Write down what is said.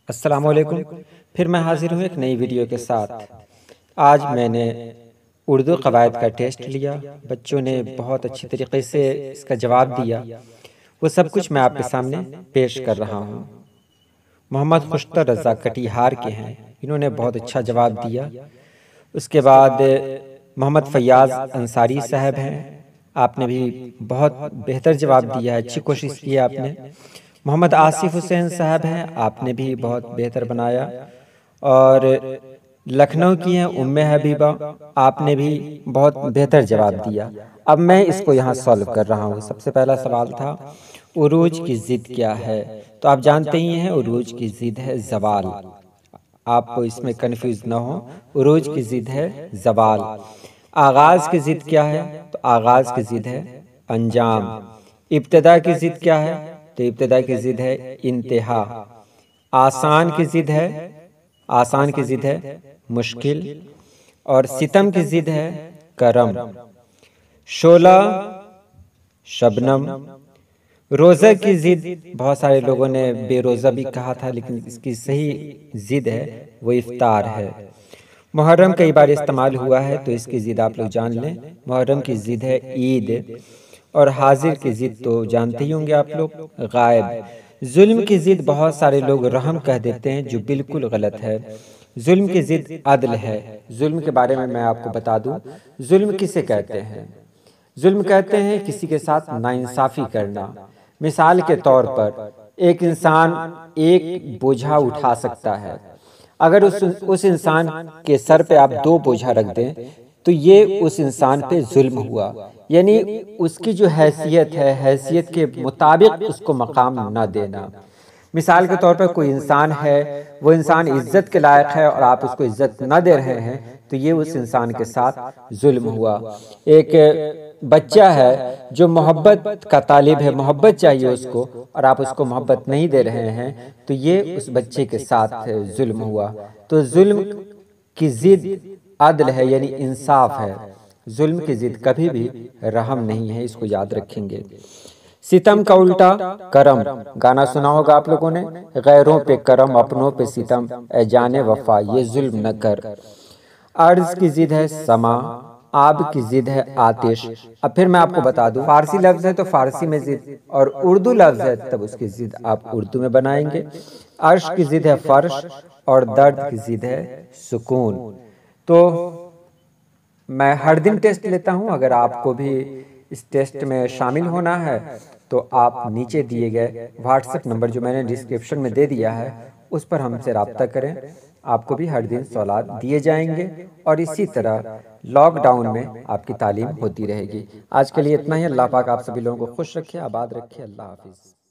अस्सलामुअलैकुम। फिर मैं हाजिर हूँ एक नई वीडियो के साथ। आज मैंने उर्दू कवायद का टेस्ट लिया। बच्चों ने बहुत अच्छी तरीके से इसका जवाब दिया। वो सब कुछ मैं आपके सामने पेश कर रहा हूँ। मोहम्मद खुशतर रज़ा कटिहार के हैं, इन्होंने बहुत अच्छा जवाब दिया। उसके बाद मोहम्मद फैयाज़ अंसारी साहब हैं, आपने भी बहुत बेहतर जवाब दिया है, अच्छी कोशिश की है आपने। मोहम्मद आसिफ हुसैन साहब हैं, आपने भी बहुत बेहतर बनाया। और लखनऊ की हैं उम्मे हबीबा, आपने भी बहुत बेहतर जवाब दिया। अब मैं इसको यहाँ सॉल्व कर रहा हूँ। सबसे पहला सवाल था उरूज की ज़िद क्या है, तो आप जानते ही हैं उरूज की ज़िद है ज़वाल। आप इसमें कंफ्यूज ना हो, उरूज की ज़िद है ज़वाल। आगाज़ की ज़िद क्या है, तो आगाज़ की ज़िद है अंजाम। इब्तदा की ज़िद क्या है, तो इब्तदा की ज़िद है इंतहा। आसान की ज़िद है, आसान की ज़िद है मुश्किल। और सितम की ज़िद है करम। शोला शबनम। रोज़ा की ज़िद बहुत सारे लोगों ने बेरोज़ा भी कहा था, लेकिन इसकी सही ज़िद है वो इफ्तार है। मुहर्रम कई बार इस्तेमाल हुआ है, तो इसकी ज़िद आप लोग जान लें। मुहर्रम की ज़िद है ईद। और हाजिर की ज़िद तो जानते ही होंगे आप लोग, गायब। जुल्म की ज़िद बहुत सारे लोग रहम कह देते हैं, जो बिल्कुल गलत है। जुल्म की ज़िद अदल है। जुल्म के बारे में मैं आपको बता दूं, जुल्म किसे कहते हैं। जुल्म कहते हैं किसी के साथ नाइंसाफ़ी करना। मिसाल के तौर पर एक इंसान एक बोझा उठा सकता है, अगर उस इंसान के सर पे आप 2 बोझा रख दें, तो ये उस इंसान पे जुल्म हुआ। यानी उसकी जो हैसियत है, हैसियत के मुताबिक उसको मकाम न देना। मिसाल के तौर पर कोई इंसान है, वो इंसान इज्जत के लायक है और आप उसको इज्जत न दे रहे हैं, तो ये उस इंसान के साथ जुल्म हुआ। एक बच्चा है जो मोहब्बत का तालिब है, मोहब्बत चाहिए उसको, और आप उसको मोहब्बत नहीं दे रहे हैं, तो ये उस बच्चे के साथ जुल्म हुआ। तो जुल्म की जिद अदल है, यानी इंसाफ है। जुल्म की जिद कभी भी रहम नहीं है, इसको याद रखेंगे। सितम का उल्टा करम। गाना सुना होगा आप लोगों ने, गैरों पे करम अपनों पे सितम, ए जाने वफा ये जुल्म न कर। अर्ज की जिद है समा, आब की जिद है आतिश। अब फिर मैं आपको बता दूं, फारसी लफ्ज है तो फारसी में जिद, और उर्दू लफ्ज है तब उसकी जिद आप उर्दू में बनाएंगे। अर्श की जिद है फर्श, और दर्द की जिद है सुकून। तो मैं हर दिन टेस्ट लेता हूं, अगर आपको भी इस टेस्ट में शामिल होना है तो आप नीचे दिए गए व्हाट्सएप नंबर जो मैंने डिस्क्रिप्शन में दे दिया है, उस पर हमसे रब्ता करें। आपको भी हर दिन सवालात दिए जाएंगे, और इसी तरह लॉकडाउन में आपकी तालीम होती रहेगी। आज के लिए इतना ही। अल्लाह पाक आप सभी लोगों को खुश रखे, आबाद रखे। अल्लाह हाफिज़।